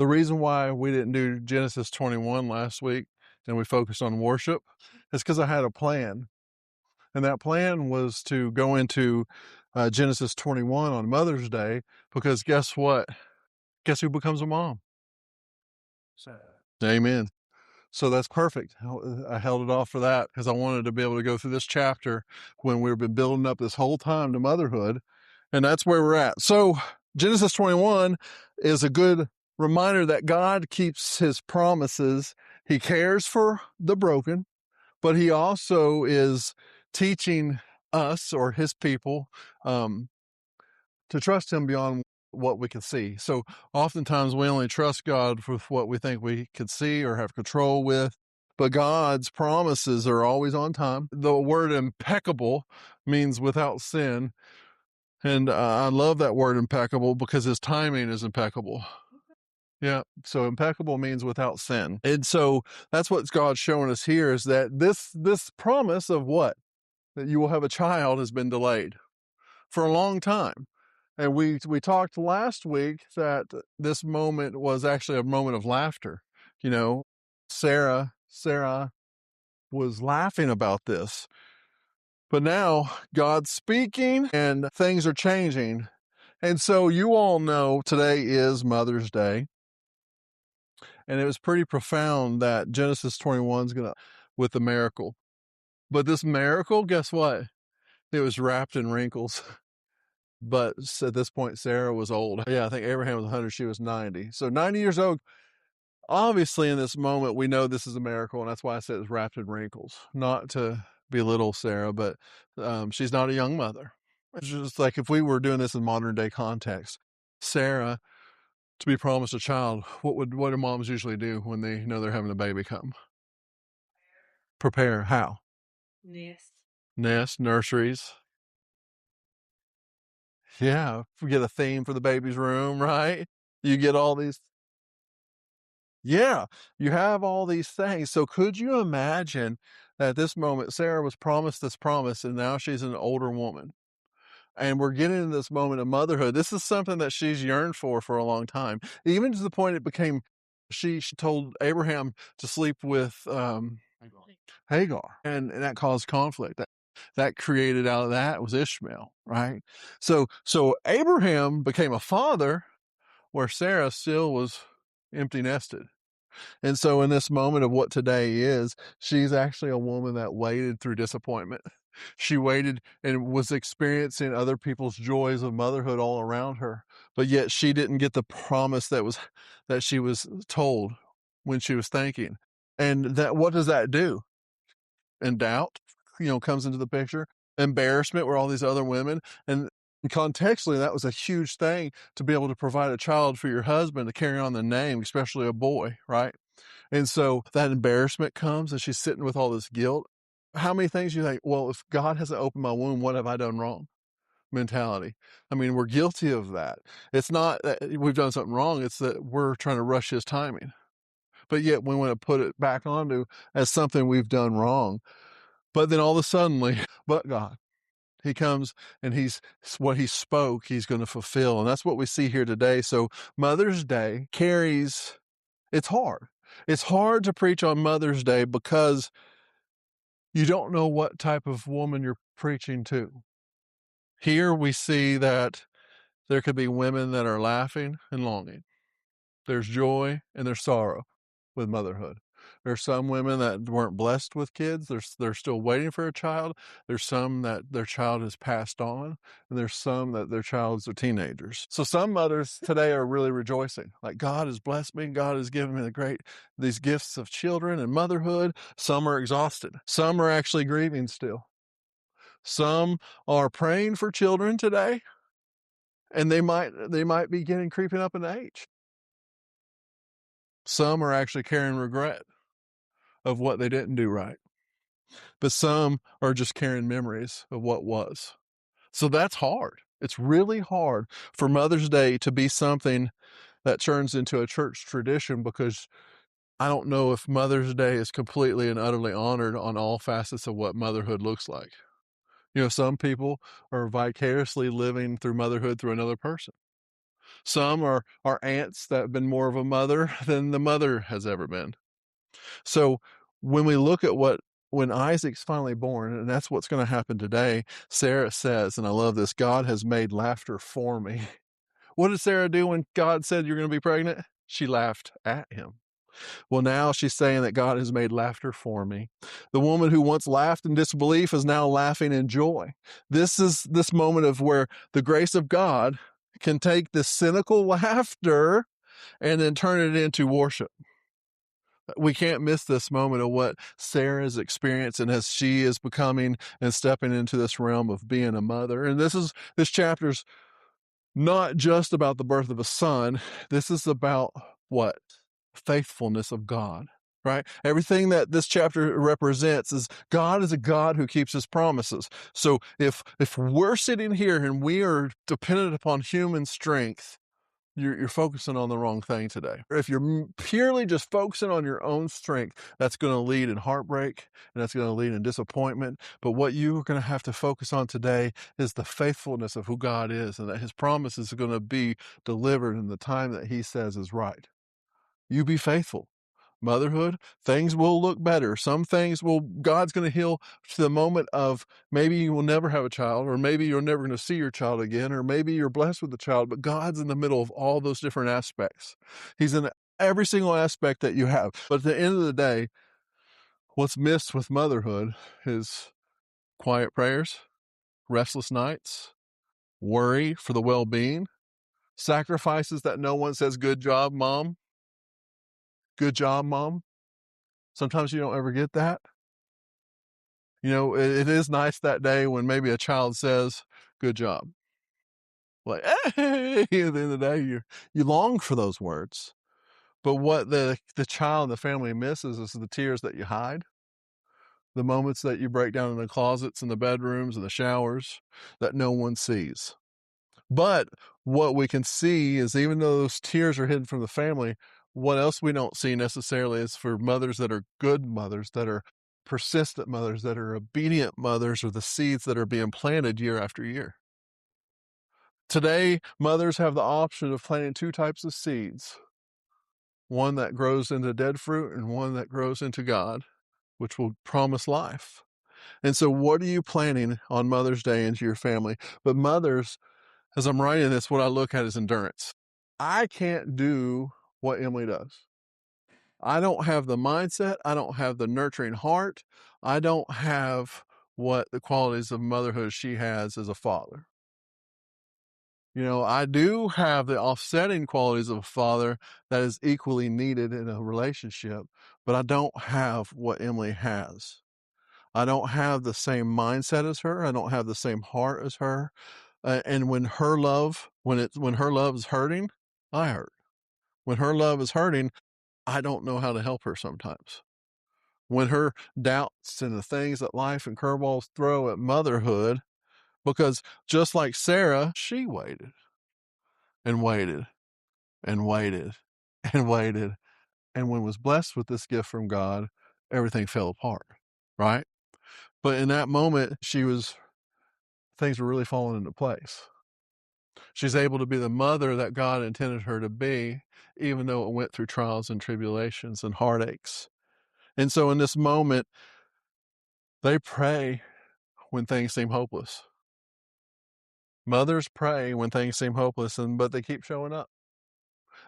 The reason why we didn't do Genesis 21 last week and we focused on worship is because I had a plan. And that plan was to go into Genesis 21 on Mother's Day, because guess what? Guess who becomes a mom? Sarah. Amen. So that's perfect. I held it off for that because I wanted to be able to go through this chapter when we've been building up this whole time to motherhood. And that's where we're at. So Genesis 21 is a good reminder that God keeps his promises. He cares for the broken, but he also is teaching us, or his people, to trust him beyond what we can see. So oftentimes we only trust God with what we think we could see or have control with, but God's promises are always on time. The word impeccable means without sin. And I love that word impeccable because his timing is impeccable. Yeah. So impeccable means without sin. And so that's what God's showing us here, is that this promise of what? That you will have a child has been delayed for a long time. And we talked last week that this moment was actually a moment of laughter. You know, Sarah was laughing about this. But now God's speaking and things are changing. And so you all know today is Mother's Day. And it was pretty profound that Genesis 21 is with the miracle. But this miracle, guess what? It was wrapped in wrinkles. But at this point, Sarah was old. Yeah, I think Abraham was 100, she was 90. So 90 years old. Obviously, in this moment, we know this is a miracle, and that's why I said it's wrapped in wrinkles. Not to belittle Sarah, but she's not a young mother. It's just like if we were doing this in modern day context, Sarah, to be promised a child, what do moms usually do when they know they're having a baby come? Prepare. How? Nest, nurseries. Yeah, we get a theme for the baby's room, right? You get all these. Yeah, you have all these things. So could you imagine that at this moment, Sarah was promised this promise, and now she's an older woman? And we're getting into this moment of motherhood. This is something that she's yearned for a long time, even to the point it became, she told Abraham to sleep with Hagar, and that caused conflict. That created out of that was Ishmael, right? So Abraham became a father where Sarah still was empty nested. And so in this moment of what today is, she's actually a woman that waited through disappointment. She waited and was experiencing other people's joys of motherhood all around her, but yet she didn't get the promise that she was told when she was thinking. And that, what does that do? And doubt, comes into the picture. Embarrassment where all these other women, and contextually, that was a huge thing to be able to provide a child for your husband to carry on the name, especially a boy, right? And so that embarrassment comes, and she's sitting with all this guilt. How many things you think, well, if God hasn't opened my womb, what have I done wrong? Mentality. I mean, we're guilty of that. It's not that we've done something wrong, it's that we're trying to rush his timing. But yet we want to put it back onto as something we've done wrong. But then all of a sudden, but God, he comes and what he spoke, he's going to fulfill. And that's what we see here today. So Mother's Day it's hard. It's hard to preach on Mother's Day because you don't know what type of woman you're preaching to. Here we see that there could be women that are laughing and longing. There's joy and there's sorrow with motherhood. There's some women that weren't blessed with kids. They're still waiting for a child. There's some that their child has passed on, and there's some that their childs are teenagers. So some mothers today are really rejoicing. Like, God has blessed me. God has given me these gifts of children and motherhood. Some are exhausted. Some are actually grieving still. Some are praying for children today, and they might be creeping up in age. Some are actually carrying regret of what they didn't do right. But some are just carrying memories of what was. So that's hard. It's really hard for Mother's Day to be something that turns into a church tradition, because I don't know if Mother's Day is completely and utterly honored on all facets of what motherhood looks like. Some people are vicariously living through motherhood through another person. Some are aunts that have been more of a mother than the mother has ever been. So when we look at when Isaac's finally born, and that's what's going to happen today, Sarah says, and I love this, God has made laughter for me. What did Sarah do when God said you're going to be pregnant? She laughed at him. Well, now she's saying that God has made laughter for me. The woman who once laughed in disbelief is now laughing in joy. This is this moment of where the grace of God can take this cynical laughter and then turn it into worship. We can't miss this moment of what Sarah is experiencing as she is becoming and stepping into this realm of being a mother. And this chapter's not just about the birth of a son. This is about what? Faithfulness of God, right? Everything that this chapter represents is God is a God who keeps his promises. So if we're sitting here and we are dependent upon human strength, you're focusing on the wrong thing today. If you're purely just focusing on your own strength, that's going to lead in heartbreak and that's going to lead in disappointment. But what you're going to have to focus on today is the faithfulness of who God is, and that his promises are going to be delivered in the time that he says is right. You be faithful. Motherhood, things will look better. Some things God's going to heal to the moment of maybe you will never have a child, or maybe you're never going to see your child again, or maybe you're blessed with a child, but God's in the middle of all those different aspects. He's in every single aspect that you have. But at the end of the day, what's missed with motherhood is quiet prayers, restless nights, worry for the well-being, sacrifices that no one says, good job, mom. Good job, mom. Sometimes you don't ever get that. It is nice that day when maybe a child says, good job. Like, hey, at the end of the day, you long for those words. But what the child and the family misses is the tears that you hide, the moments that you break down in the closets and the bedrooms and the showers that no one sees. But what we can see is, even though those tears are hidden from the family, what else we don't see necessarily is for mothers that are good mothers, that are persistent mothers, that are obedient mothers, or the seeds that are being planted year after year. Today, mothers have the option of planting two types of seeds, one that grows into dead fruit and one that grows into God, which will promise life. And so what are you planting on Mother's Day into your family? But mothers, as I'm writing this, what I look at is endurance. I can't do what Emily does. I don't have the mindset. I don't have the nurturing heart. I don't have what the qualities of motherhood she has as a father. I do have the offsetting qualities of a father that is equally needed in a relationship, but I don't have what Emily has. I don't have the same mindset as her. I don't have the same heart as her. And when her love is hurting, I hurt. When her love is hurting, I don't know how to help her sometimes. When her doubts and the things that life and curveballs throw at motherhood, because just like Sarah, she waited and waited and waited and waited. And when was blessed with this gift from God, everything fell apart, right? But in that moment, things were really falling into place. She's able to be the mother that God intended her to be, even though it went through trials and tribulations and heartaches. And so in this moment, they pray when things seem hopeless. Mothers pray when things seem hopeless, but they keep showing up.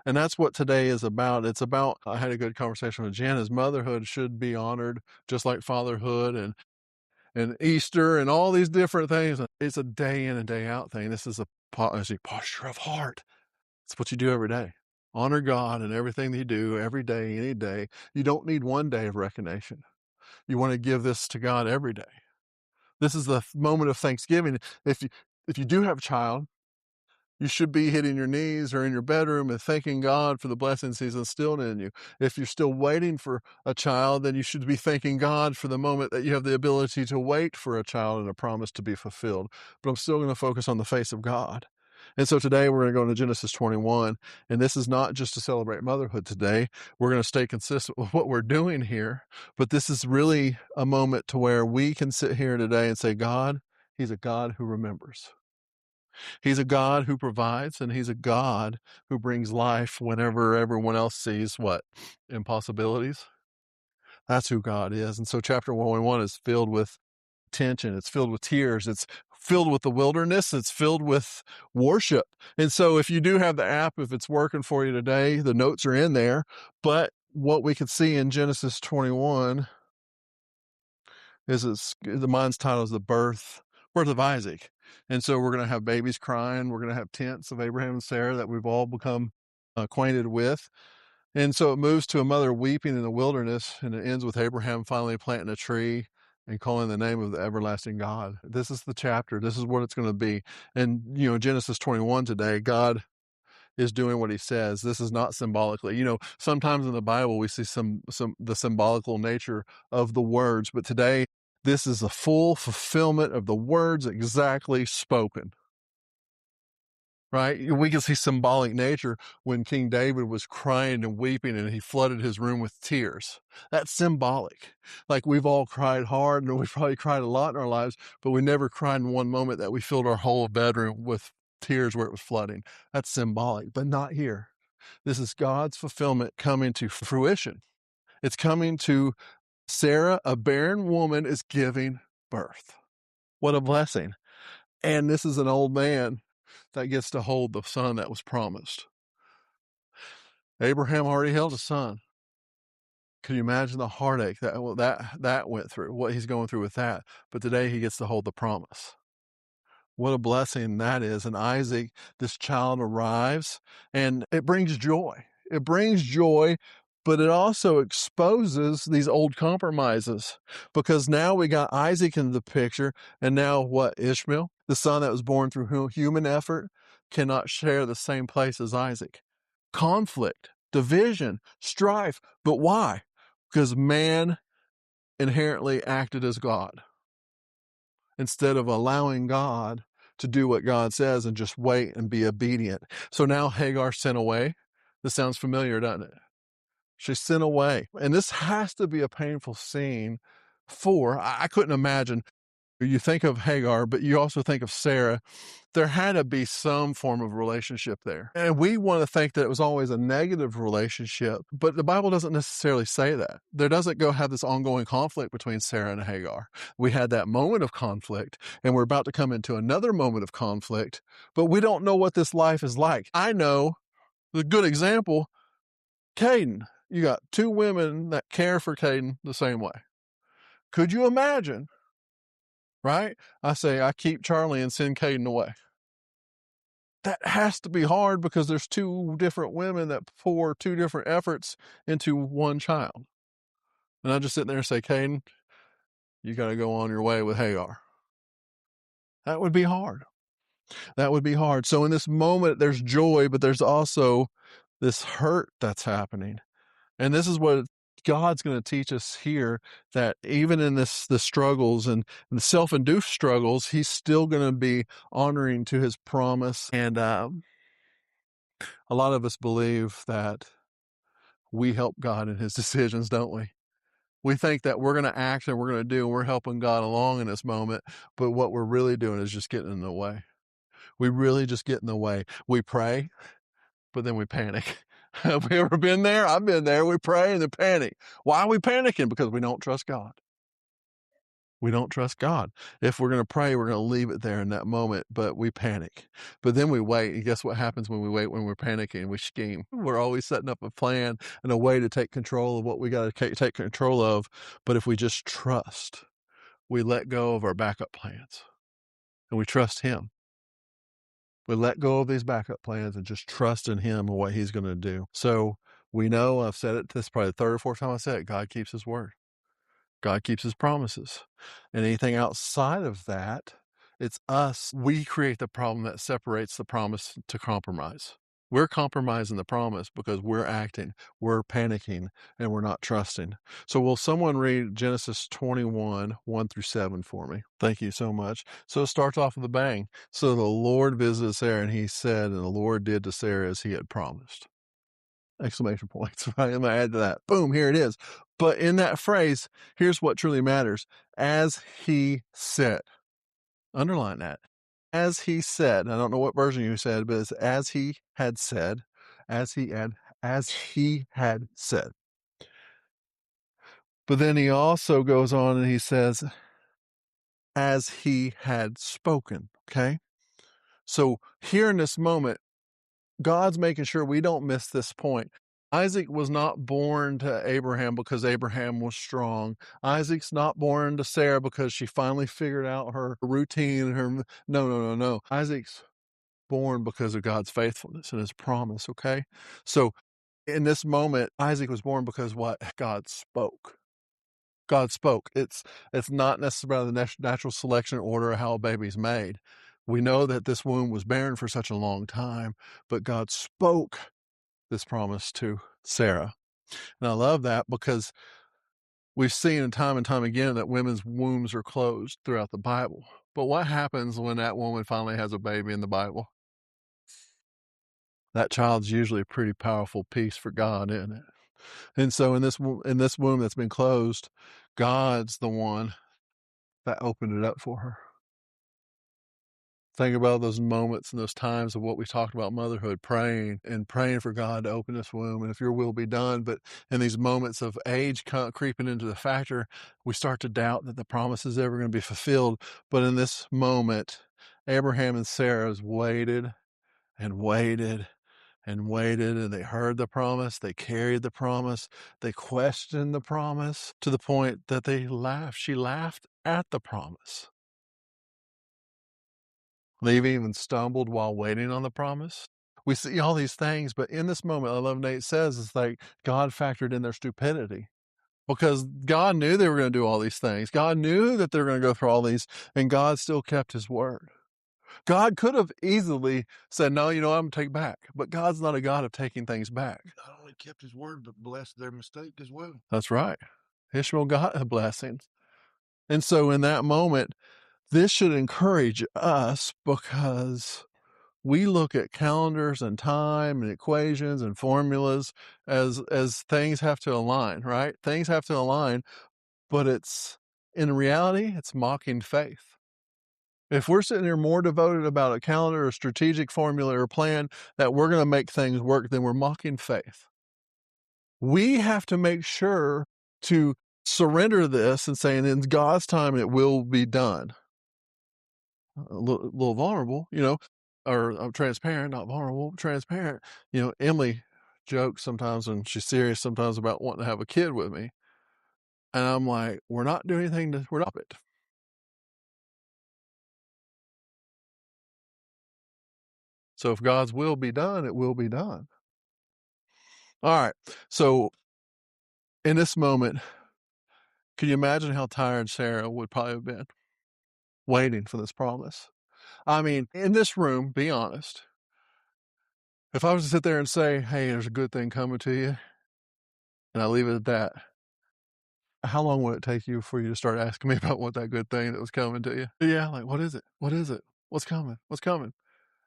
And that's what today is about. It's about, I had a good conversation with Jen, is motherhood should be honored just like fatherhood and Easter and all these different things. It's a day in and day out thing. This is a posture of heart. It's what you do every day. Honor God in everything that you do, every day, any day. You don't need one day of recognition. You want to give this to God every day. This is the moment of thanksgiving. If you do have a child, you should be hitting your knees or in your bedroom and thanking God for the blessings he's instilled in you. If you're still waiting for a child, then you should be thanking God for the moment that you have the ability to wait for a child and a promise to be fulfilled. But I'm still going to focus on the face of God. And so today we're going to go into Genesis 21, and this is not just to celebrate motherhood today. We're going to stay consistent with what we're doing here, but this is really a moment to where we can sit here today and say, God, he's a God who remembers. He's a God who provides, and he's a God who brings life whenever everyone else sees what? Impossibilities. That's who God is. And so chapter 1 is filled with tension. It's filled with tears. It's filled with the wilderness. It's filled with worship. And so if you do have the app, if it's working for you today, the notes are in there. But what we can see in Genesis 21 is the mine's title is the birth of Isaac. And so we're going to have babies crying. We're going to have tents of Abraham and Sarah that we've all become acquainted with. And so it moves to a mother weeping in the wilderness, and it ends with Abraham finally planting a tree and calling the name of the everlasting God. This is the chapter. This is what it's going to be. And, Genesis 21 today, God is doing what he says. This is not symbolically. Sometimes in the Bible we see the symbolical nature of the words, but today this is a full fulfillment of the words exactly spoken. Right? We can see symbolic nature when King David was crying and weeping and he flooded his room with tears. That's symbolic. Like we've all cried hard and we've probably cried a lot in our lives, but we never cried in one moment that we filled our whole bedroom with tears where it was flooding. That's symbolic, but not here. This is God's fulfillment coming to fruition. It's coming to Sarah, a barren woman, is giving birth. What a blessing. And this is an old man that gets to hold the son that was promised. Abraham already held a son. Can you imagine the heartache that went through, what he's going through with that? But today he gets to hold the promise. What a blessing that is. And Isaac, this child arrives, and it brings joy. It brings joy, but it also exposes these old compromises, because now we got Isaac in the picture, and now what? Ishmael, the son that was born through human effort, cannot share the same place as Isaac. Conflict, division, strife. But why? Because man inherently acted as God, instead of allowing God to do what God says and just wait and be obedient. So now Hagar sent away. This sounds familiar, doesn't it? She's sent away. And this has to be a painful scene I couldn't imagine. You think of Hagar, but you also think of Sarah. There had to be some form of relationship there. And we want to think that it was always a negative relationship, but the Bible doesn't necessarily say that. There doesn't go have this ongoing conflict between Sarah and Hagar. We had that moment of conflict, and we're about to come into another moment of conflict, but we don't know what this life is like. I know the good example, Caden. You got two women that care for Caden the same way. Could you imagine? Right? I say, I keep Charlie and send Caden away. That has to be hard, because there's two different women that pour two different efforts into one child. And I just sit there and say, Caden, you got to go on your way with Hagar. That would be hard. That would be hard. So in this moment, there's joy, but there's also this hurt that's happening. And this is what God's going to teach us here, that even in the struggles and the self-induced struggles, he's still going to be honoring to his promise. And a lot of us believe that we help God in his decisions, don't we? We think that we're going to act and we're going to do, and we're helping God along in this moment. But what we're really doing is just getting in the way. We really just get in the way. We pray, but then we panic. Have we ever been there? I've been there. We pray and then panic. Why are we panicking? Because we don't trust God. We don't trust God. If we're going to pray, we're going to leave it there in that moment, but we panic. But then we wait. And guess what happens when we wait, when we're panicking? We scheme. We're always setting up a plan and a way to take control of what we got to take control of. But if we just trust, we let go of our backup plans and we trust him. We let go of these backup plans and just trust in him and what he's going to do. So we know, I've said it, this is probably the third or fourth time I said it, God keeps his word. God keeps his promises. And anything outside of that, it's us. We create the problem that separates the promise to compromise. We're compromising the promise because we're acting, we're panicking, and we're not trusting. So will someone read Genesis 21, 1-7 for me? Thank you so much. So it starts off with a bang. So the Lord visited Sarah, and he said, and the Lord did to Sarah as he had promised. Exclamation points, right? I'm going to add to that. Boom, here it is. But in that phrase, here's what truly matters. As he said. Underline that. as he said. I don't know what version you said, but it's as he had said, as he had, as he had said. But then he also goes on and he says, as he had spoken. Okay. So here in this moment, God's making sure we don't miss this point. Isaac was not born to Abraham because Abraham was strong. Isaac's not born to Sarah because she finally figured out her routine. No, no, no, no. Isaac's born because of God's faithfulness and his promise. Okay. So in this moment, Isaac was born because what? God spoke. God spoke. It's not necessarily the natural selection order of how a baby's made. We know that this womb was barren for such a long time, but God spoke this promise to Sarah. And I love that because we've seen time and time again that women's wombs are closed throughout the Bible. But what happens when that woman finally has a baby in the Bible? That child's usually a pretty powerful piece for God, isn't it? And so in this womb that's been closed, God's the one that opened it up for her. Think about those moments and those times of what we talked about motherhood, praying and praying for God to open this womb and if your will be done. But in these moments of age creeping into the factor, we start to doubt that the promise is ever going to be fulfilled. But in this moment, Abraham and Sarah waited and waited and waited, and they heard the promise, they carried the promise, they questioned the promise to the point that they laughed. She laughed at the promise. They even stumbled while waiting on the promise. We see all these things, but in this moment, I love Nate says, it's like God factored in their stupidity because God knew they were going to do all these things. God knew that they were going to go through all these, and God still kept his word. God could have easily said, no, I'm going to take back. But God's not a God of taking things back. Not only kept his word, but blessed their mistake as well. That's right. Ishmael got a blessing. And so in that moment, this should encourage us because we look at calendars and time and equations and formulas as things have to align, right? Things have to align, but in reality, it's mocking faith. If we're sitting here more devoted about a calendar or strategic formula or plan that we're going to make things work, then we're mocking faith. We have to make sure to surrender this and saying in God's time it will be done. A little vulnerable, or I'm transparent, not vulnerable, transparent. Emily jokes sometimes and she's serious sometimes about wanting to have a kid with me. And I'm like, we're not doing anything we're not it. So if God's will be done, it will be done. All right. So in this moment, can you imagine how tired Sarah would probably have been waiting for this promise? I mean, in this room, be honest. If I was to sit there and say, hey, there's a good thing coming to you, and I leave it at that, how long would it take you for you to start asking me about what that good thing that was coming to you? Yeah, like, what is it? What is it? What's coming? What's coming?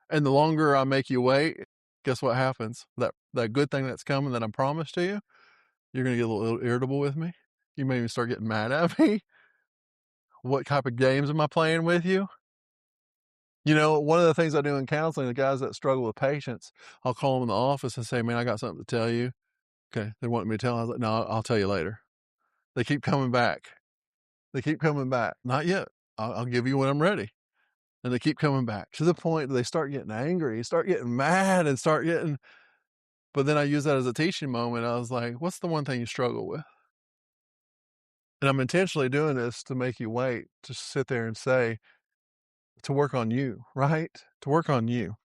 And the longer I make you wait, guess what happens? That good thing that's coming that I promised to you, you're going to get a little irritable with me. You may even start getting mad at me. What type of games am I playing with you? One of the things I do in counseling, the guys that struggle with patience, I'll call them in the office and say, man, I got something to tell you. Okay. They want me to tell. I was like, no, I'll tell you later. They keep coming back. They keep coming back. Not yet. I'll give you when I'm ready. And they keep coming back to the point that they start getting angry, start getting mad and but then I use that as a teaching moment. I was like, what's the one thing you struggle with? And I'm intentionally doing this to make you wait, to sit there and say, to work on you, right? To work on you.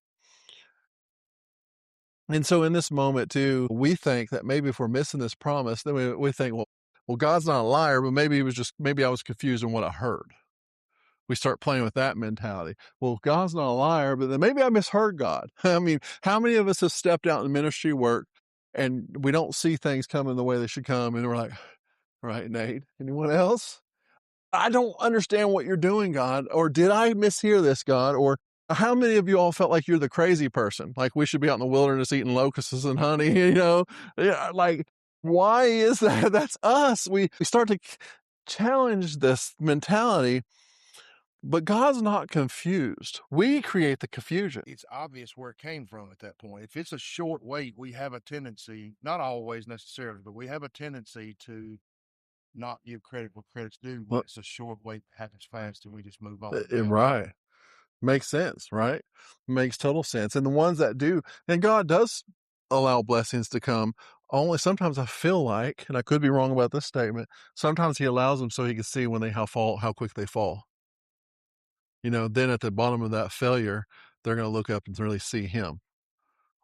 And so in this moment too, we think that maybe if we're missing this promise, then we think, well, God's not a liar, but maybe maybe I was confused in what I heard. We start playing with that mentality. Well, God's not a liar, but then maybe I misheard God. I mean, how many of us have stepped out in ministry work and we don't see things coming the way they should come? And we're like, right, Nate, anyone else? I don't understand what you're doing, God. Or did I mishear this, God? Or how many of you all felt like you're the crazy person? Like we should be out in the wilderness eating locusts and honey, Yeah, like, why is that? That's us. We start to challenge this mentality. But God's not confused. We create the confusion. It's obvious where it came from at that point. If it's a short wait, we have a tendency, not always necessarily, but we have a tendency to not give credit where credit's due when Well, it's a short wait that happens fast and we just move on. Yeah. right. Makes sense, right? Makes total sense. And the ones that do, and God does allow blessings to come. Only sometimes I feel like, and I could be wrong about this statement, sometimes he allows them so he can see when they how quick they fall. Then at the bottom of that failure, they're going to look up and really see him.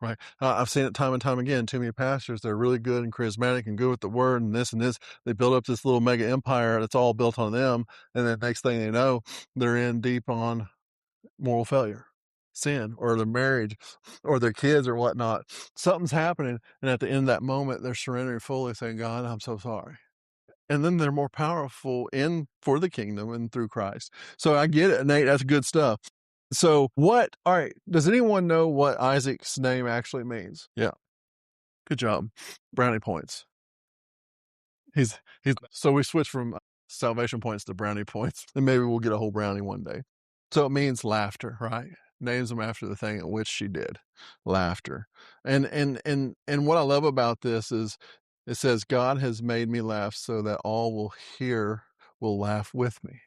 Right. I've seen it time and time again. Too many pastors, they're really good and charismatic and good with the word and this and this. They build up this little mega empire that's all built on them. And then next thing they know, they're in deep on moral failure, sin, or their marriage, or their kids, or whatnot. Something's happening, and at the end of that moment, they're surrendering fully, saying, "God, I'm so sorry." And then they're more powerful in for the kingdom and through Christ. So I get it, Nate. That's good stuff. So what? All right. Does anyone know what Isaac's name actually means? Yeah. Good job. Brownie points. He's so we switched from salvation points to brownie points, and maybe we'll get a whole brownie one day. So it means laughter, right? Names him after the thing at which she did, laughter. And what I love about this is it says, God has made me laugh so that all will hear will laugh with me.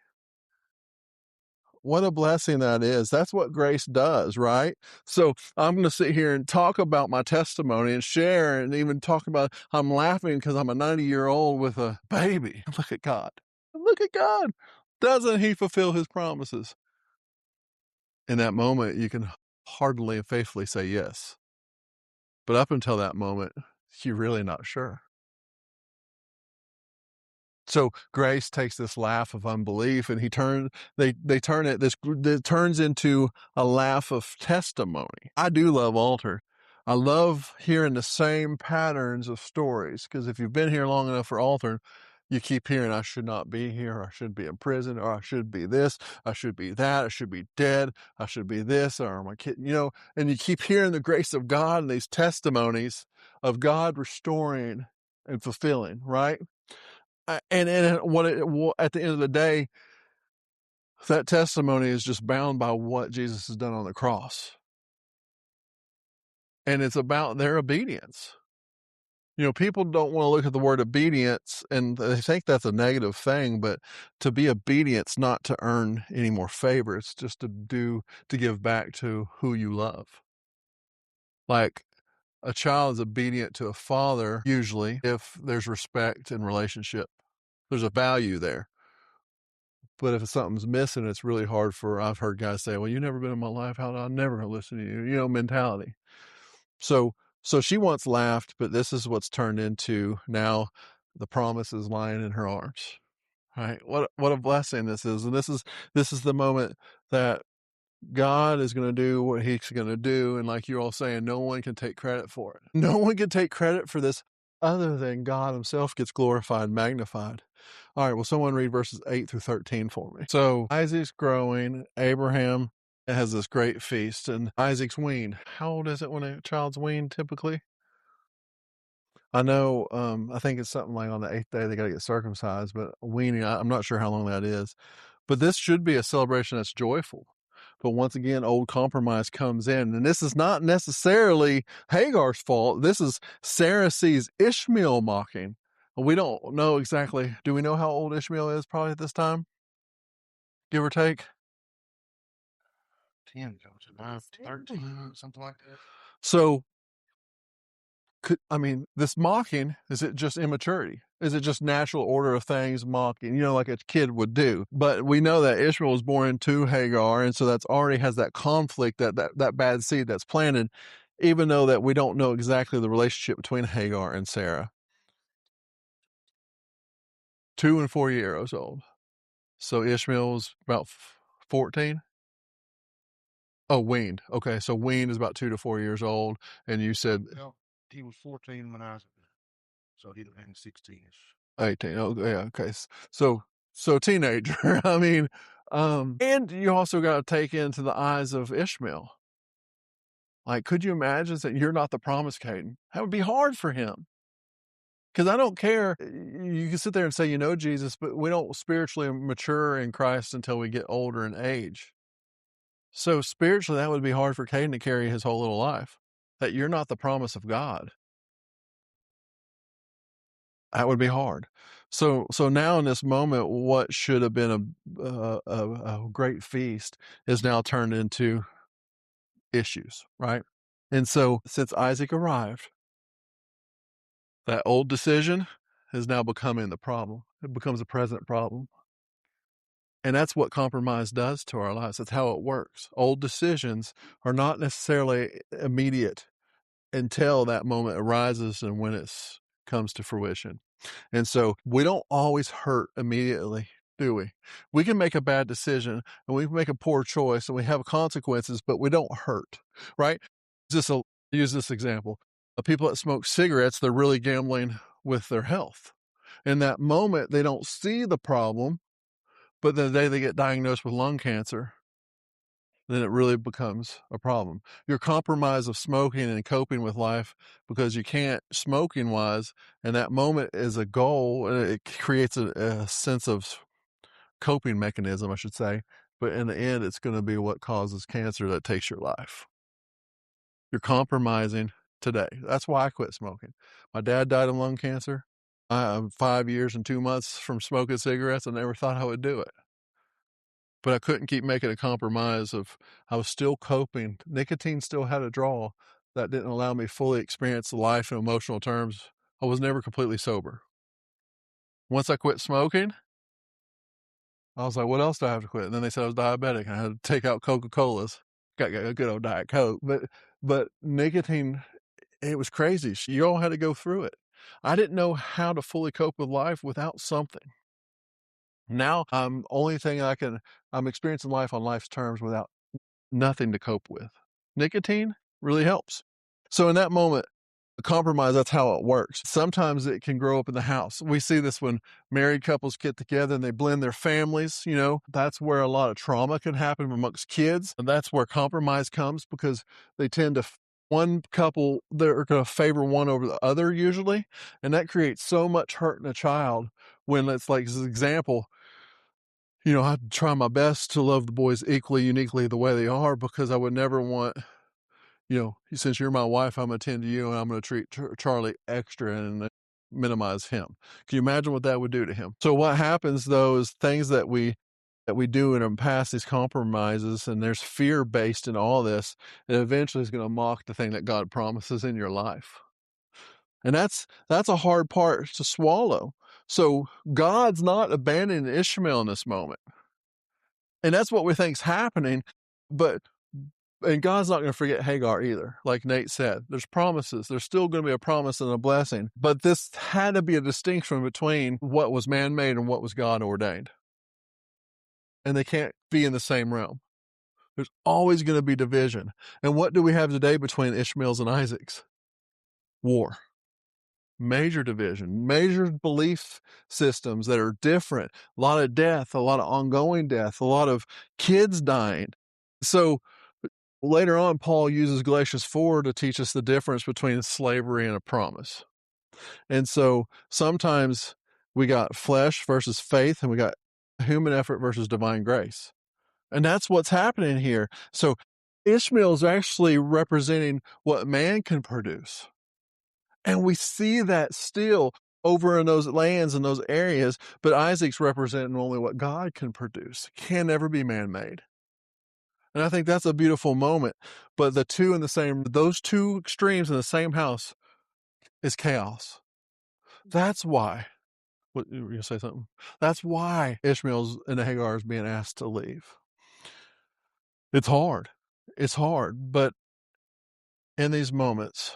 What a blessing that is. That's what grace does, right? So I'm going to sit here and talk about my testimony and share and even talk about I'm laughing because I'm a 90-year-old with a baby. Look at God. Look at God. Doesn't he fulfill his promises? In that moment, you can heartily and faithfully say yes. But up until that moment, you're really not sure. So Grace takes this laugh of unbelief and they turn it turns into a laugh of testimony. I do love Altar. I love hearing the same patterns of stories, because if you've been here long enough for Altar, you keep hearing, I should not be here, or I should be in prison, or I should be this, I should be that, I should be dead, I should be this, or my kid, and you keep hearing the grace of God and these testimonies of God restoring and fulfilling, right? And at the end of the day, that testimony is just bound by what Jesus has done on the cross. And it's about their obedience. People don't want to look at the word obedience and they think that's a negative thing, but to be obedient's not to earn any more favor. It's just to give back to who you love. Like a child is obedient to a father, usually, if there's respect and relationship. There's a value there. But if something's missing, it's really hard I've heard guys say, well, you've never been in my life. I'm never going to listen to you, mentality. So she once laughed, but this is what's turned into now the promise is lying in her arms, right? What a blessing this is. And this is the moment that God is going to do what he's going to do. And like you're all saying, no one can take credit for it. No one can take credit for this other than God himself gets glorified and magnified. All right, well, someone read verses 8 through 13 for me. So Isaac's growing. Abraham has this great feast, and Isaac's weaned. How old is it when a child's weaned typically? I know, I think it's something like on the 8th day they got to get circumcised, but weaning, I'm not sure how long that is. But this should be a celebration that's joyful. But once again, old compromise comes in. And this is not necessarily Hagar's fault. This is Sarah sees Ishmael mocking. We don't know exactly. Do we know how old Ishmael is probably at this time? Give or take? 10, 9, 13, something like that. So, this mocking, is it just immaturity? Is it just natural order of things mocking, like a kid would do? But we know that Ishmael was born into Hagar, and so that's already has that conflict, that bad seed that's planted, even though that we don't know exactly the relationship between Hagar and Sarah. 2 and 4 years old. So Ishmael was about 14? Oh, weaned. Okay, so weaned is about 2 to 4 years old, and you said Well, he was 14 when I was, so he'd have been 16-ish. 18. Oh, yeah. Okay. So teenager. I mean, and you also got to take into the eyes of Ishmael. Like, could you imagine that you're not the promised Caden? That would be hard for him. Because I don't care. You can sit there and say you know Jesus, but we don't spiritually mature in Christ until we get older in age. So spiritually, that would be hard for Caden to carry his whole little life. That you're not the promise of God. That would be hard. So now in this moment, what should have been a great feast is now turned into issues, right? And so since Isaac arrived, that old decision is now becoming the problem. It becomes a present problem. And that's what compromise does to our lives. That's how it works. Old decisions are not necessarily immediate until that moment arises and when it comes to fruition. And so we don't always hurt immediately, do we? We can make a bad decision and we can make a poor choice and we have consequences, but we don't hurt, right? Just use this example. People that smoke cigarettes, they're really gambling with their health. In that moment, they don't see the problem, but the day they get diagnosed with lung cancer, then it really becomes a problem. Your compromise of smoking and coping with life because you can't smoking wise, and that moment is a goal, and it creates a sense of coping mechanism, I should say. But in the end, it's going to be what causes cancer that takes your life. You're compromising today. That's why I quit smoking. My dad died of lung cancer. I'm 5 years and 2 months from smoking cigarettes. I never thought I would do it. But I couldn't keep making a compromise of I was still coping. Nicotine still had a draw that didn't allow me fully experience life in emotional terms. I was never completely sober. Once I quit smoking, I was like, what else do I have to quit? And then they said I was diabetic. I had to take out Coca-Colas. Got a good old Diet Coke. But nicotine, it was crazy. You all had to go through it. I didn't know how to fully cope with life without something. Now I'm experiencing life on life's terms without nothing to cope with. Nicotine really helps. So in that moment, the compromise, that's how it works. Sometimes it can grow up in the house. We see this when married couples get together and they blend their families, that's where a lot of trauma can happen amongst kids. And that's where compromise comes because they tend to one couple, they're going to favor one over the other usually. And that creates so much hurt in a child when it's like, as an example, I try my best to love the boys equally, uniquely the way they are because I would never want, since you're my wife, I'm going to tend to you and I'm going to treat Charlie extra and minimize him. Can you imagine what that would do to him? So what happens though is things that we do in our past, these compromises, and there's fear based in all this, it eventually is going to mock the thing that God promises in your life. And that's a hard part to swallow. So God's not abandoning Ishmael in this moment. And that's what we think's happening. And God's not going to forget Hagar either. Like Nate said, there's promises. There's still going to be a promise and a blessing. But this had to be a distinction between what was man-made and what was God ordained. And they can't be in the same realm. There's always going to be division. And what do we have today between Ishmael's and Isaac's? War. Major division, major belief systems that are different, a lot of death, a lot of ongoing death, a lot of kids dying. So later on, Paul uses Galatians 4 to teach us the difference between slavery and a promise. And so sometimes we got flesh versus faith, and we got human effort versus divine grace. And that's what's happening here. So Ishmael is actually representing what man can produce. And we see that still over in those lands and those areas, but Isaac's representing only what God can produce. Can never be man-made. And I think that's a beautiful moment. But those two extremes in the same house is chaos. That's why. What, you were going to say something? That's why Ishmael's and Hagar is being asked to leave. It's hard. It's hard. But in these moments,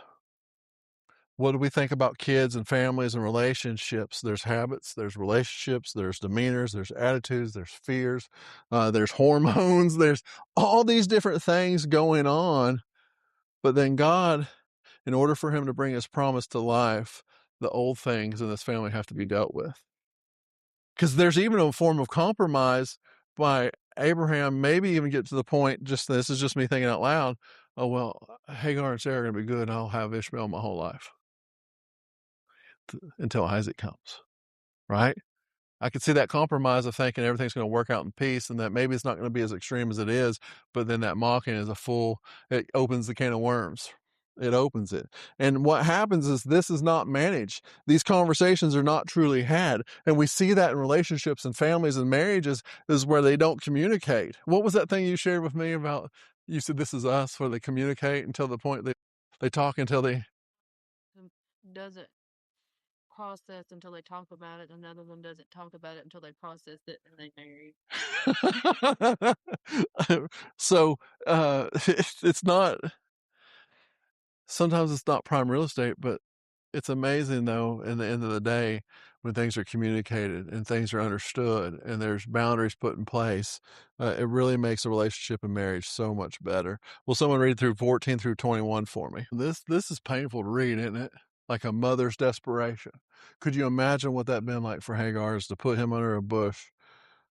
what do we think about kids and families and relationships? There's habits, there's relationships, there's demeanors, there's attitudes, there's fears, there's hormones, there's all these different things going on. But then God, in order for him to bring his promise to life, the old things in this family have to be dealt with. Because there's even a form of compromise by Abraham, maybe even get to the point, this is just me thinking out loud, oh, well, Hagar and Sarah are going to be good, and I'll have Ishmael my whole life. until Isaac comes, right? I could see that compromise of thinking everything's going to work out in peace and that maybe it's not going to be as extreme as it is, but then that mocking is it opens the can of worms. It opens it. And what happens is this is not managed. These conversations are not truly had. And we see that in relationships and families and marriages is where they don't communicate. What was that thing you shared with me about? You said this is us where they communicate until the point they talk until they Doesn't process until they talk about it. Another one doesn't talk about it until they process it and they marry. so it's not sometimes it's not prime real estate, but it's amazing though in the end of the day when things are communicated and things are understood and there's boundaries put in place, it really makes a relationship and marriage so much better. Will someone read through 14 through 21 for me? This is painful to read, isn't it? Like a mother's desperation. Could you imagine what that been like for Hagar is to put him under a bush?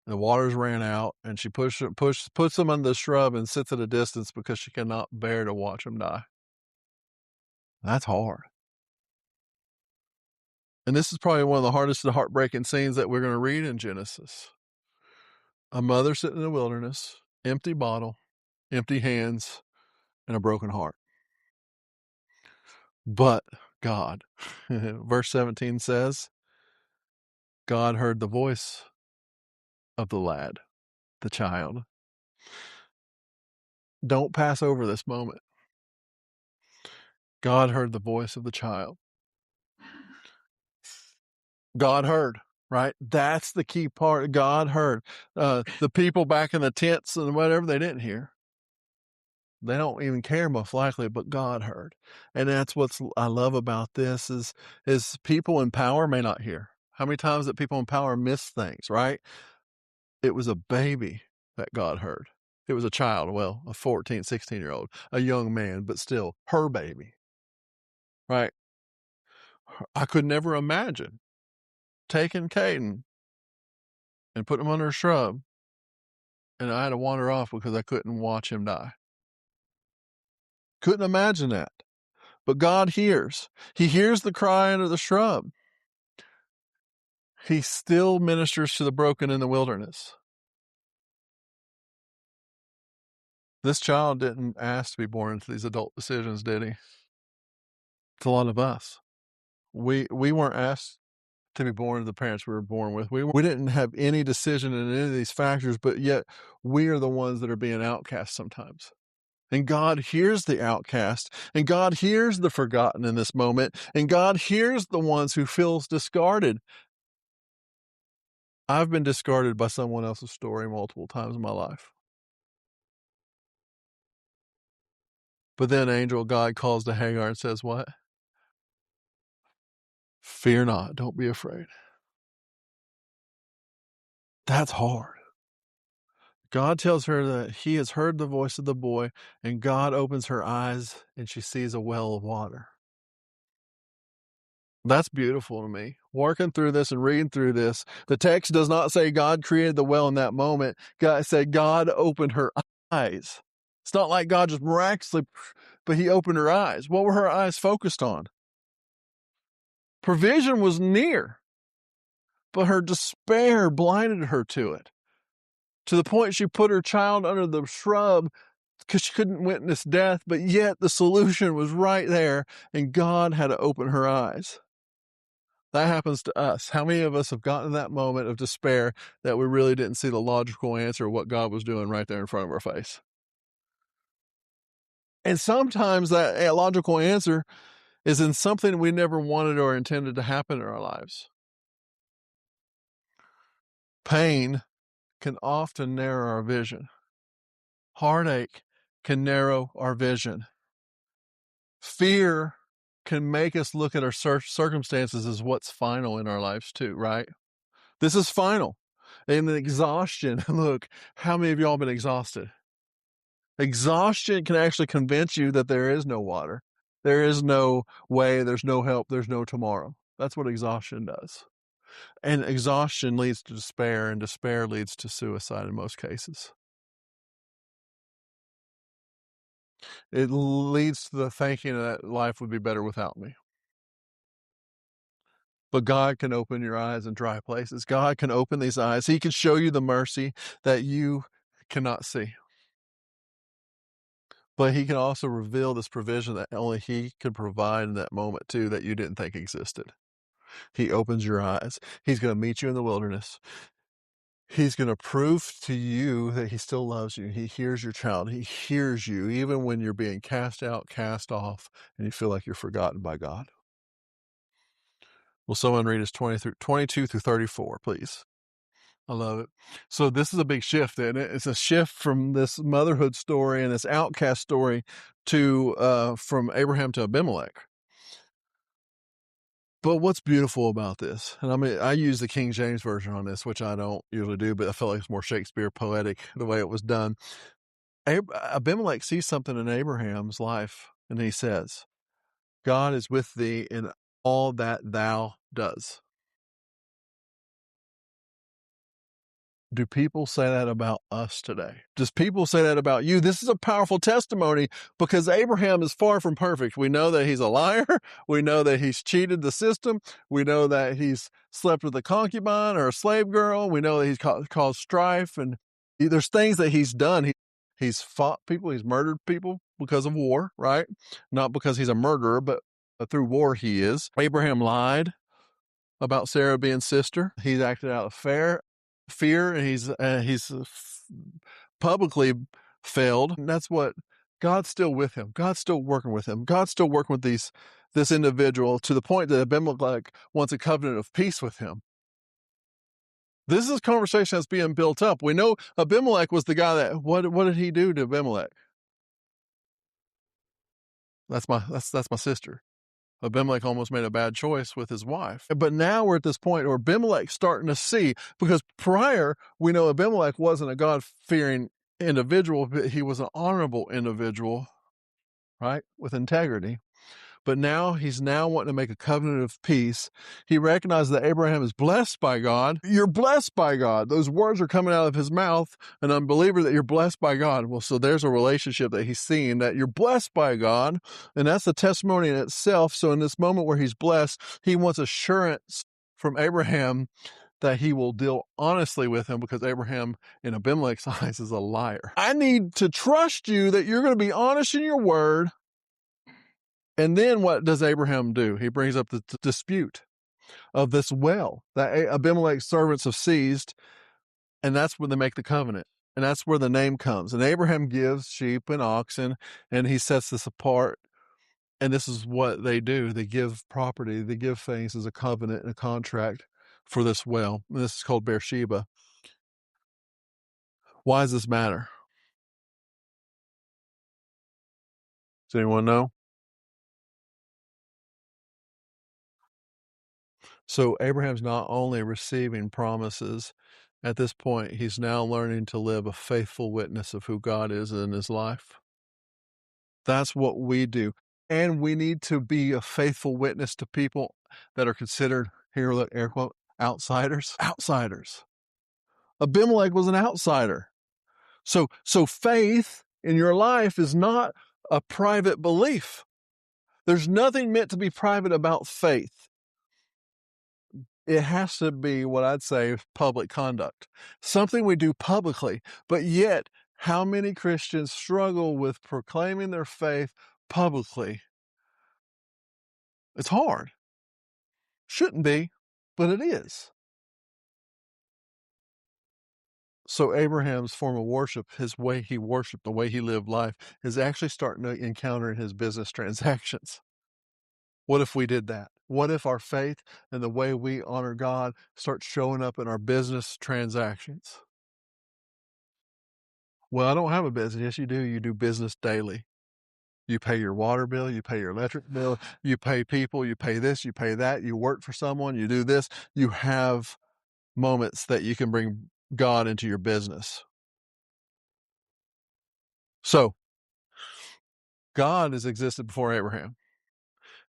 The waters ran out, and she puts him under the shrub and sits at a distance because she cannot bear to watch him die. That's hard. And this is probably one of the hardest and heartbreaking scenes that we're going to read in Genesis. A mother sitting in the wilderness, empty bottle, empty hands, and a broken heart. But God, verse 17 says, God heard the voice of the lad, the child. Don't pass over this moment. God heard the voice of the child. God heard, right? That's the key part. God heard. The people back in the tents and whatever, they didn't hear. They don't even care most likely, but God heard. And that's what I love about this is people in power may not hear. How many times that people in power miss things, right? It was a baby that God heard. It was a child, well, a 14, 16-year-old, a young man, but still her baby, right? I could never imagine taking Caden and putting him under a shrub and I had to wander off because I couldn't watch him die. Couldn't imagine that. But God hears. He hears the cry under the shrub. He still ministers to the broken in the wilderness. This child didn't ask to be born into these adult decisions, did he? It's a lot of us. We weren't asked to be born to the parents we were born with. We didn't have any decision in any of these factors, but yet we are the ones that are being outcast sometimes. And God hears the outcast, and God hears the forgotten in this moment, and God hears the ones who feels discarded. I've been discarded by someone else's story multiple times in my life. But then angel God calls to Hagar and says, what? Fear not, don't be afraid. That's hard. God tells her that he has heard the voice of the boy, and God opens her eyes and she sees a well of water. That's beautiful to me. Working through this and reading through this, the text does not say God created the well in that moment. God said God opened her eyes. It's not like God just miraculously, but he opened her eyes. What were her eyes focused on? Provision was near, but her despair blinded her to it. To the point she put her child under the shrub because she couldn't witness death, but yet the solution was right there, and God had to open her eyes. That happens to us. How many of us have gotten that moment of despair that we really didn't see the logical answer of what God was doing right there in front of our face? And sometimes that logical answer is in something we never wanted or intended to happen in our lives. Pain can often narrow our vision. Heartache can narrow our vision. Fear can make us look at our circumstances as what's final in our lives too, right? This is final. And the exhaustion, look, how many of y'all been exhausted? Exhaustion can actually convince you that there is no water. There is no way, there's no help, there's no tomorrow. That's what exhaustion does. And exhaustion leads to despair, and despair leads to suicide in most cases. It leads to the thinking that life would be better without me. But God can open your eyes in dry places. God can open these eyes. He can show you the mercy that you cannot see. But he can also reveal this provision that only he could provide in that moment too, that you didn't think existed. He opens your eyes. He's going to meet you in the wilderness. He's going to prove to you that he still loves you. He hears your child. He hears you even when you're being cast out, cast off, and you feel like you're forgotten by God. Will someone read us 22 through 34, please? I love it. So this is a big shift, isn't it? It's a shift from this motherhood story and this outcast story to from Abraham to Abimelech. But what's beautiful about this, and I mean, I use the King James Version on this, which I don't usually do, but I feel like it's more Shakespeare poetic the way it was done. Abimelech sees something in Abraham's life, and he says, God is with thee in all that thou does. Do people say that about us today? Does people say that about you? This is a powerful testimony because Abraham is far from perfect. We know that he's a liar. We know that he's cheated the system. We know that he's slept with a concubine or a slave girl. We know that he's caused strife, and there's things that he's done. He's fought people. He's murdered people because of war, right? Not because he's a murderer, but through war he is. Abraham lied about Sarah being sister. He's acted out of fear, and he's publicly failed. And that's what God's still with him. God's still working with him. God's still working with this individual to the point that Abimelech wants a covenant of peace with him. This is a conversation that's being built up. We know Abimelech was the guy that what did he do to Abimelech? That's my sister. Abimelech almost made a bad choice with his wife. But now we're at this point where Abimelech's starting to see, because prior we know Abimelech wasn't a God-fearing individual, but he was an honorable individual, right, with integrity. But now he's wanting to make a covenant of peace. He recognizes that Abraham is blessed by God. You're blessed by God. Those words are coming out of his mouth, an unbeliever, that you're blessed by God. Well, so there's a relationship that he's seeing, that you're blessed by God. And that's a testimony in itself. So in this moment where he's blessed, he wants assurance from Abraham that he will deal honestly with him, because Abraham, in Abimelech's eyes, is a liar. I need to trust you that you're going to be honest in your word. And then what does Abraham do? He brings up the dispute of this well that Abimelech's servants have seized, and that's when they make the covenant. And that's where the name comes. And Abraham gives sheep and oxen, and he sets this apart. And this is what they do. They give property, they give things as a covenant and a contract for this well. And this is called Beersheba. Why does this matter? Does anyone know? So Abraham's not only receiving promises, at this point, he's now learning to live a faithful witness of who God is in his life. That's what we do. And we need to be a faithful witness to people that are considered, here, look, air quote, outsiders. Outsiders. Abimelech was an outsider. So faith in your life is not a private belief. There's nothing meant to be private about faith. It has to be what I'd say public conduct, something we do publicly. But yet, how many Christians struggle with proclaiming their faith publicly? It's hard. Shouldn't be, but it is. So Abraham's form of worship, his way he worshiped, the way he lived life, is actually starting to encounter in his business transactions. What if we did that? What if our faith and the way we honor God starts showing up in our business transactions? Well, I don't have a business. Yes, you do. You do business daily. You pay your water bill, you pay your electric bill, you pay people, you pay this, you pay that, you work for someone, you do this. You have moments that you can bring God into your business. So, God has existed before Abraham,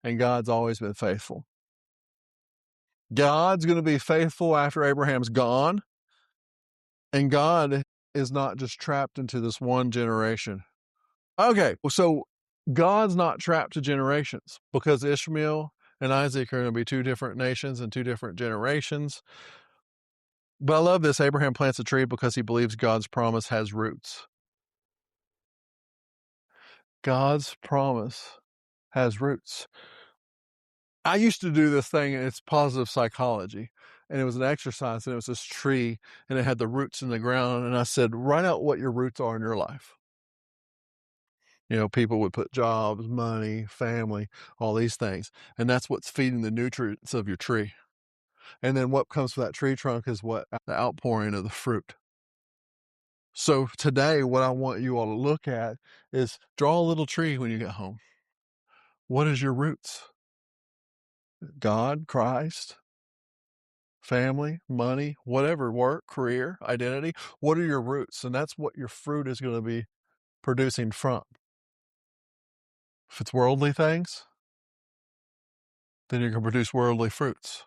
and God's always been faithful. God's going to be faithful after Abraham's gone, and God is not just trapped into this one generation. Okay, so God's not trapped to generations, because Ishmael and Isaac are going to be two different nations and two different generations. But I love this. Abraham plants a tree because he believes God's promise has roots. God's promise has roots. I used to do this thing, and it's positive psychology. And it was an exercise, and it was this tree, and it had the roots in the ground. And I said, write out what your roots are in your life. People would put jobs, money, family, all these things. And that's what's feeding the nutrients of your tree. And then what comes from that tree trunk is the outpouring of the fruit. So today, what I want you all to look at is draw a little tree when you get home. What is your roots? God, Christ, family, money, whatever, work, career, identity. What are your roots? And that's what your fruit is going to be producing from. If it's worldly things, then you're going to produce worldly fruits.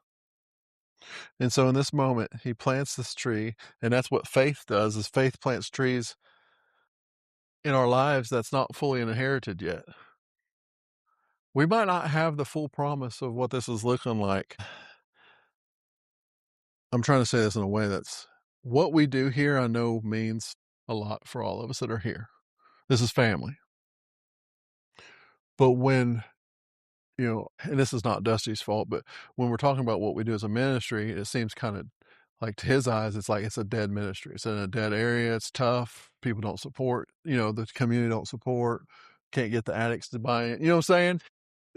And so in this moment, he plants this tree, and that's what faith does, is faith plants trees in our lives that's not fully inherited yet. We might not have the full promise of what this is looking like. I'm trying to say this in a way that's what we do here, I know means a lot for all of us that are here. This is family. But when, and this is not Dusty's fault, but when we're talking about what we do as a ministry, it seems kind of like, to his eyes, it's like it's a dead ministry. It's in a dead area. It's tough. People don't support, the community don't support, can't get the addicts to buy it. You know what I'm saying?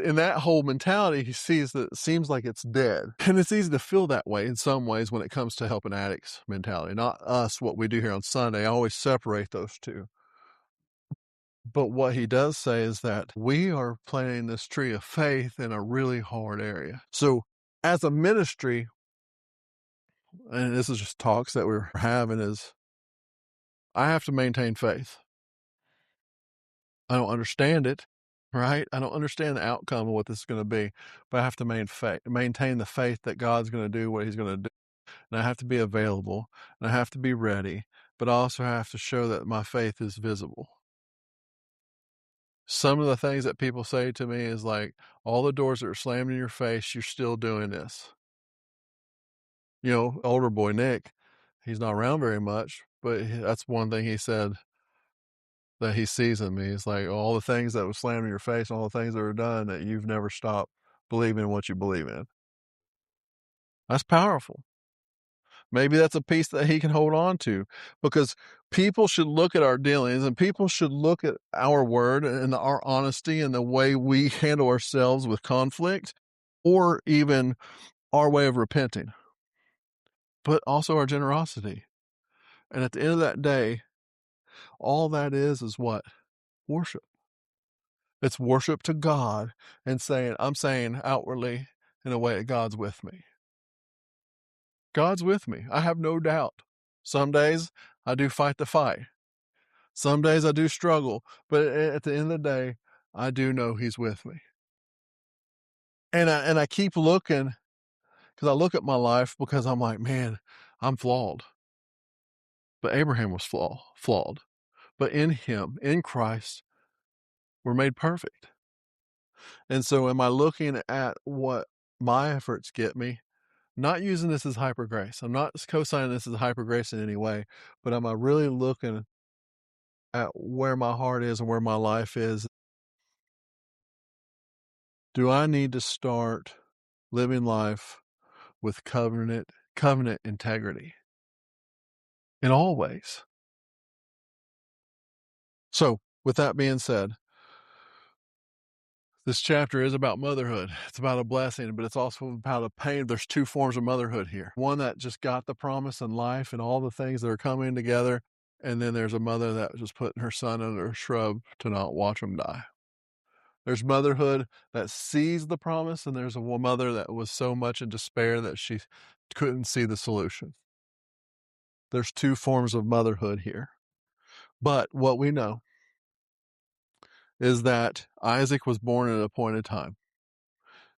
In that whole mentality, he sees that it seems like it's dead. And it's easy to feel that way in some ways when it comes to helping addicts mentality. Not us, what we do here on Sunday. I always separate those two. But what he does say is that we are planting this tree of faith in a really hard area. So as a ministry, and this is just talks that we're having, is I have to maintain faith. I don't understand it, right? I don't understand the outcome of what this is going to be, but I have to maintain the faith that God's going to do what he's going to do. And I have to be available, and I have to be ready, but I also have to show that my faith is visible. Some of the things that people say to me is like, all the doors that are slammed in your face, you're still doing this. Older boy Nick, he's not around very much, but that's one thing he said that he sees in me. It's like all the things that were slammed in your face, all the things that were done, that you've never stopped believing in what you believe in. That's powerful. Maybe that's a piece that he can hold on to, because people should look at our dealings, and people should look at our word and our honesty and the way we handle ourselves with conflict, or even our way of repenting, but also our generosity. And at the end of that day, all that is what? Worship. It's worship to God, and I'm saying outwardly in a way that God's with me. God's with me. I have no doubt. Some days I do fight the fight. Some days I do struggle, but at the end of the day, I do know he's with me. And I keep looking, because I look at my life, because I'm like, man, I'm flawed. But Abraham was flawed. But in him, in Christ, we're made perfect. And so am I looking at what my efforts get me? Not using this as hyper grace. I'm not co-signing this as hyper grace in any way, but am I really looking at where my heart is and where my life is? Do I need to start living life with covenant integrity in all ways? So, with that being said, this chapter is about motherhood. It's about a blessing, but it's also about a pain. There's two forms of motherhood here. One that just got the promise and life and all the things that are coming together. And then there's a mother that was just putting her son under a shrub to not watch him die. There's motherhood that sees the promise, and there's a mother that was so much in despair that she couldn't see the solution. There's two forms of motherhood here. But what we know is that Isaac was born at an appointed time.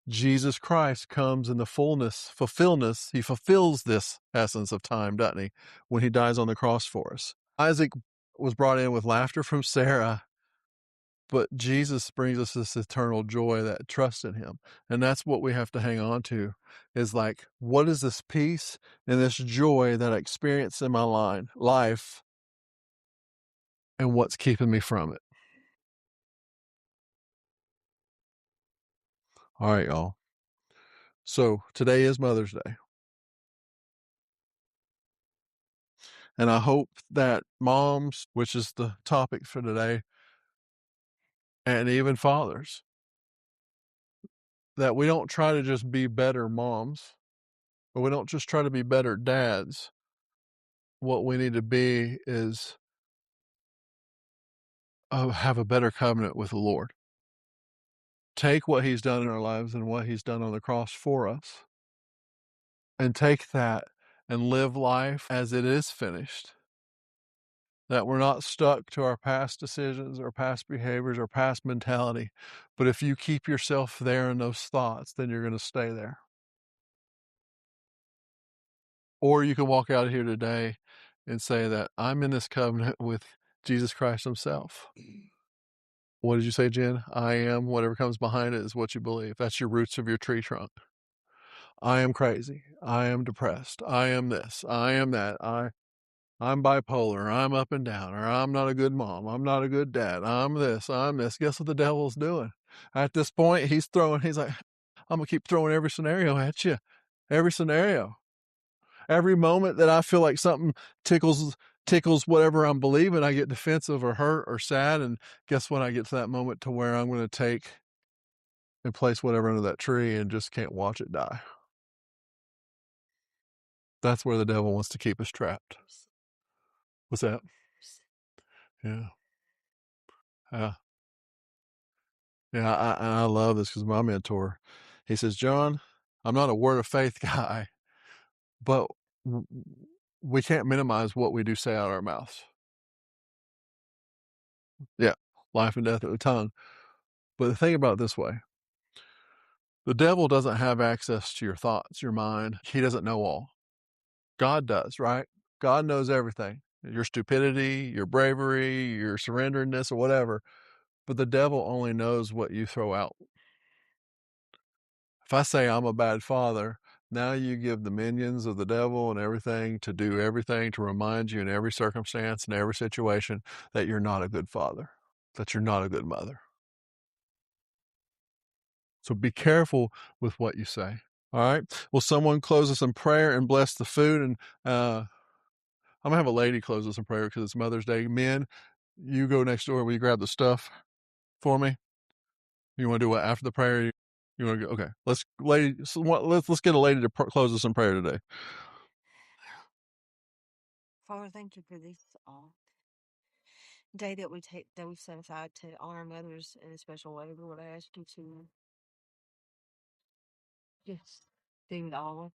Jesus Christ comes in the fulfillment. He fulfills this essence of time, doesn't he, when he dies on the cross for us. Isaac was brought in with laughter from Sarah, But Jesus brings us this eternal joy, that trust in him. And that's what we have to hang on to, is like, what is this peace and this joy that I experience in my life, and what's keeping me from it? All right, y'all. So today is Mother's Day. And I hope that moms, which is the topic for today, and even fathers, that we don't try to just be better moms, or we don't just try to be better dads. What we need to be is have a better covenant with the Lord. Take what he's done in our lives and what he's done on the cross for us, and take that and live life as it is finished. That we're not stuck to our past decisions or past behaviors or past mentality. But if you keep yourself there in those thoughts, then you're going to stay there. Or you can walk out of here today and say that I'm in this covenant with Jesus Christ himself. What did you say, Jen? I am. Whatever comes behind it is what you believe. That's your roots of your tree trunk. I am crazy. I am depressed. I am this. I am that. I'm bipolar. I'm up and down. Or I'm not a good mom. I'm not a good dad. I'm this. I'm this. Guess what the devil's doing? At this point, he's like, I'm going to keep throwing every scenario at you. Every scenario. Every moment that I feel like something tickles whatever I'm believing, I get defensive or hurt or sad. And guess what? I get to that moment to where I'm going to take and place whatever under that tree and just can't watch it die. That's where the devil wants to keep us trapped. What's that? Yeah. Yeah. Yeah. I love this because my mentor, he says, John, I'm not a word of faith guy, but we can't minimize what we do say out of our mouths. Yeah. Life and death at the tongue. But think about it this way. The devil doesn't have access to your thoughts, your mind. He doesn't know all. God does, right? God knows everything. Your stupidity, your bravery, your surrenderness, or whatever. But the devil only knows what you throw out. If I say I'm a bad father, now you give the minions of the devil and everything to do everything to remind you in every circumstance and every situation that you're not a good father, that you're not a good mother. So be careful with what you say. All right. Will someone close us in prayer and bless the food? And I'm going to have a lady close us in prayer because it's Mother's Day. Men, you go next door. Will you grab the stuff for me? You want to do what after the prayer? You want to go? Okay. Let's get a lady to close us in prayer today. Father, thank you for this day that we've set aside to honor mothers in a special way. Lord, I ask you to just do it all